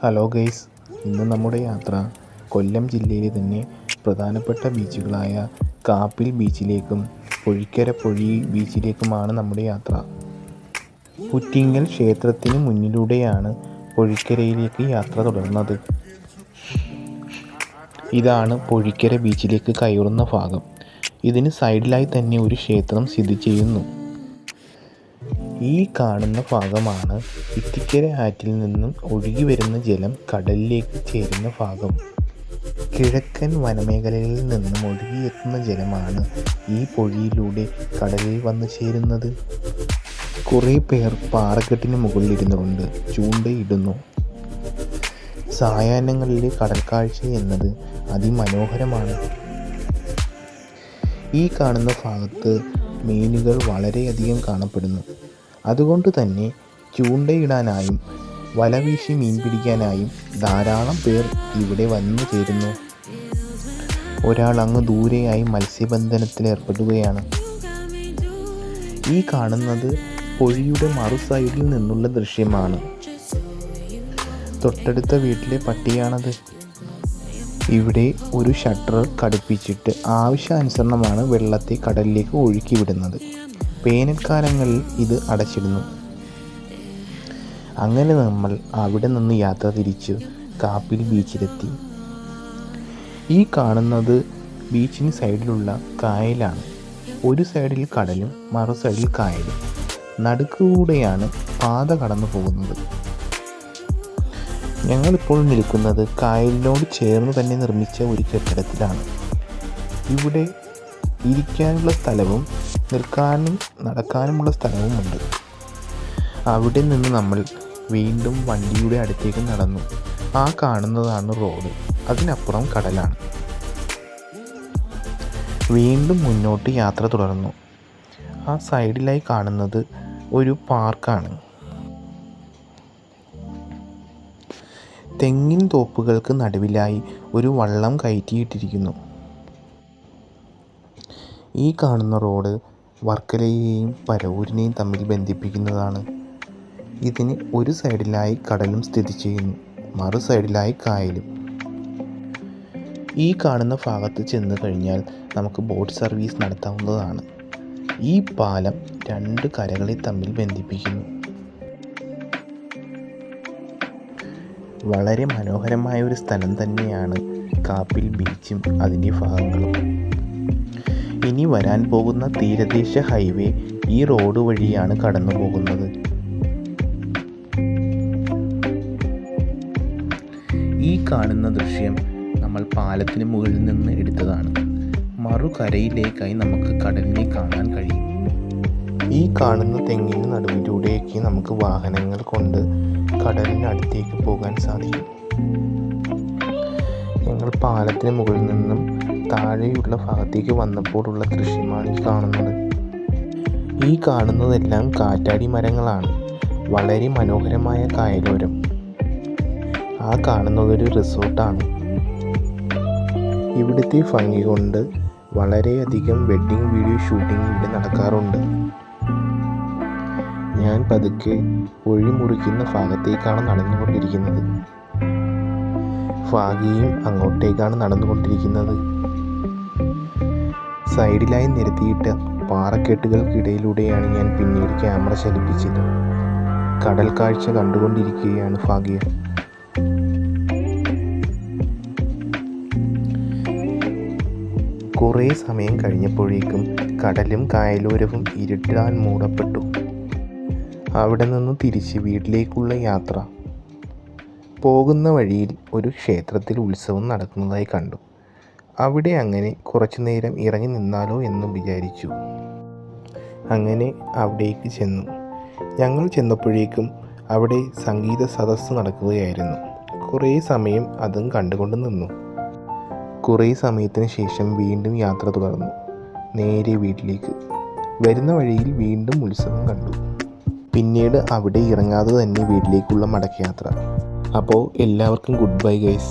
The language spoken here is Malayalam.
ഹലോ ഗൈസ്, ഇന്ന് നമ്മുടെ യാത്ര കൊല്ലം ജില്ലയിലെ തന്നെ പ്രധാനപ്പെട്ട ബീച്ചുകളായ കാപ്പിൽ ബീച്ചിലേക്കും പൊഴിക്കര പൊഴി ബീച്ചിലേക്കുമാണ് നമ്മുടെ യാത്ര. പുറ്റിങ്ങൽ ക്ഷേത്രത്തിന് മുന്നിലൂടെയാണ് പൊഴിക്കരയിലേക്ക് യാത്ര തുടർന്നത്. ഇതാണ് പൊഴിക്കര ബീച്ചിലേക്ക് കയറുന്ന ഭാഗം. ഇതിന് സൈഡിലായി തന്നെ ഒരു ക്ഷേത്രം സ്ഥിതി ചെയ്യുന്നു. ഈ കാണുന്ന ഭാഗമാണ് ഇത്തിക്കര ആറ്റിൽ നിന്നും ഒഴുകി വരുന്ന ജലം കടലിലേക്ക് ചേരുന്ന ഭാഗം. കിഴക്കൻ വനമേഖലകളിൽ നിന്നും ഒഴുകിയെത്തുന്ന ജലമാണ് ഈ പൊഴിയിലൂടെ കടലിൽ വന്നു ചേരുന്നത്. കുറേ പേർ പാറക്കെട്ടിന് മുകളിലിരുന്നുകൊണ്ട് ചൂണ്ടയിടുന്നു. സായാഹ്നങ്ങളിലെ കടൽ കാഴ്ച എന്നത് അതിമനോഹരമാണ്. ഈ കാണുന്ന ഭാഗത്ത് മീനുകൾ വളരെയധികം കാണപ്പെടുന്നു. അതുകൊണ്ട് തന്നെ ചൂണ്ടയിടാനായും വലവീശി മീൻ പിടിക്കാനായും ധാരാളം പേർ ഇവിടെ വന്നു ചേരുന്നു. ഒരാൾ അങ്ങ് ദൂരെയായി മത്സ്യബന്ധനത്തിൽ ഏർപ്പെടുകയാണ്. ഈ കാണുന്നത് പൊഴിയുടെ മറു സൈഡിൽ നിന്നുള്ള ദൃശ്യമാണ്. തൊട്ടടുത്ത വീട്ടിലെ പട്ടിയാണത്. ഇവിടെ ഒരു ഷട്ടർ ഘടിപ്പിച്ചിട്ട് ആവശ്യാനുസരണമാണ് വെള്ളത്തെ കടലിലേക്ക് ഒഴുക്കി വിടുന്നത്. വേനൽക്കാലങ്ങളിൽ ഇത് അടച്ചിടുന്നു. അങ്ങനെ നമ്മൾ അവിടെ നിന്ന് യാത്ര തിരിച്ച് കാപ്പിൽ ബീച്ചിലെത്തി. ഈ കാണുന്നത് ബീച്ചിന് സൈഡിലുള്ള കായലാണ്. ഒരു സൈഡിൽ കടലും മറു സൈഡിൽ കായലും. നടുക്കുകൂടെയാണ് പാത കടന്നു പോകുന്നത്. ഞങ്ങളിപ്പോൾ നിൽക്കുന്നത് കായലിനോട് ചേർന്ന് തന്നെ നിർമ്മിച്ച ഒരു കെട്ടിടത്തിലാണ്. ഇവിടെ ഇരിക്കാനുള്ള സ്ഥലവും നിൽക്കാനും നടക്കാനുമുള്ള സ്ഥലവുമുണ്ട്. അവിടെ നിന്ന് നമ്മൾ വീണ്ടും വണ്ടിയുടെ അടുത്തേക്ക് നടന്നു. ആ കാണുന്നതാണ് റോഡ്, അതിനപ്പുറം കടലാണ്. വീണ്ടും മുന്നോട്ട് യാത്ര തുടർന്നു. ആ സൈഡിലായി കാണുന്നത് ഒരു പാർക്കാണ്. തെങ്ങിൻ തോപ്പുകൾക്ക് നടുവിലായി ഒരു വള്ളം കയറ്റിയിട്ടിരിക്കുന്നു. ഈ കാണുന്ന റോഡ് വർക്കലയെയും പരവൂരിനെയും തമ്മിൽ ബന്ധിപ്പിക്കുന്നതാണ്. ഇതിന് ഒരു സൈഡിലായി കടലും സ്ഥിതി ചെയ്യുന്നു, മറു സൈഡിലായി കായലും. ഈ കാണുന്ന ഭാഗത്ത് ചെന്ന് കഴിഞ്ഞാൽ നമുക്ക് ബോട്ട് സർവീസ് നടത്താവുന്നതാണ്. ഈ പാലം രണ്ട് കരകളെ തമ്മിൽ ബന്ധിപ്പിക്കുന്നു. വളരെ മനോഹരമായ ഒരു സ്ഥലം തന്നെയാണ് കാപ്പിൽ ബീച്ചും അതിൻ്റെ ഭാഗങ്ങളും. ഇനി വരാൻ പോകുന്ന തീരദേശ ഹൈവേ ഈ റോഡ് വഴിയാണ് കടന്നു പോകുന്നത്. ഈ കാണുന്ന ദൃശ്യം നമ്മൾ പാലത്തിന് മുകളിൽ നിന്ന് എടുത്തതാണ്. മറുകരയിലേക്കായി നമുക്ക് കടലിനെ കാണാൻ കഴിയും. ഈ കാണുന്ന തെങ്ങിന് നടുവിലൂടെയൊക്കെ നമുക്ക് വാഹനങ്ങൾ കൊണ്ട് കടലിനടുത്തേക്ക് പോകാൻ സാധിക്കും. ഞങ്ങൾ പാലത്തിന് മുകളിൽ നിന്നും താഴെയുള്ള ഭാഗത്തേക്ക് വന്നപ്പോഴുള്ള ദൃശ്യമാണ് ഈ കാണുന്നത്. ഈ കാണുന്നതെല്ലാം കാറ്റാടി മരങ്ങളാണ്. വളരെ മനോഹരമായ കായലോരം. ആ കാണുന്നതൊരു റിസോർട്ടാണ്. ഇവിടുത്തെ ഭംഗി കൊണ്ട് വളരെയധികം വെഡ്ഡിങ് വീഡിയോ ഷൂട്ടിംഗ് ഇവിടെ നടക്കാറുണ്ട്. ഞാൻ പതുക്കെ പൊഴി മുറിക്കുന്ന ഭാഗത്തേക്കാണ് നടന്നുകൊണ്ടിരിക്കുന്നത്. ഭാഗ്യയും അങ്ങോട്ടേക്കാണ് നടന്നുകൊണ്ടിരിക്കുന്നത്. സൈഡിലായി നിരത്തിയിട്ട പാറക്കെട്ടുകൾക്കിടയിലൂടെയാണ് ഞാൻ പിന്നീട് ക്യാമറ ചലിപ്പിച്ചത്. കടൽ കാഴ്ച കണ്ടുകൊണ്ടിരിക്കുകയാണ് ഭാഗ്യ. കുറേ സമയം കഴിഞ്ഞപ്പോഴേക്കും കടലും കായലോരവും ഇരുട്ടാൽ മൂടപ്പെട്ടു. അവിടെ നിന്ന് തിരിച്ച് വീട്ടിലേക്കുള്ള യാത്ര. പോകുന്ന വഴിയിൽ ഒരു ക്ഷേത്രത്തിൽ ഉത്സവം നടക്കുന്നതായി കണ്ടു. അവിടെ അങ്ങനെ കുറച്ചു നേരം ഇറങ്ങി നിന്നാലോ എന്നും വിചാരിച്ചു. അങ്ങനെ അവിടേക്ക് ചെന്നു. ഞങ്ങൾ ചെന്നപ്പോഴേക്കും അവിടെ സംഗീത സദസ്സ് നടക്കുകയായിരുന്നു. കുറേ സമയം അതും കണ്ടുകൊണ്ട് നിന്നു. കുറേ സമയത്തിന് ശേഷം വീണ്ടും യാത്ര തുടർന്നു, നേരെ വീട്ടിലേക്ക്. വരുന്ന വഴിയിൽ വീണ്ടും ഉത്സവം കണ്ടു. പിന്നീട് അവിടെ ഇറങ്ങാതെ തന്നെ വീട്ടിലേക്കുള്ള മടക്കയാത്ര. അപ്പോൾ എല്ലാവർക്കും ഗുഡ് ബൈ ഗൈസ്.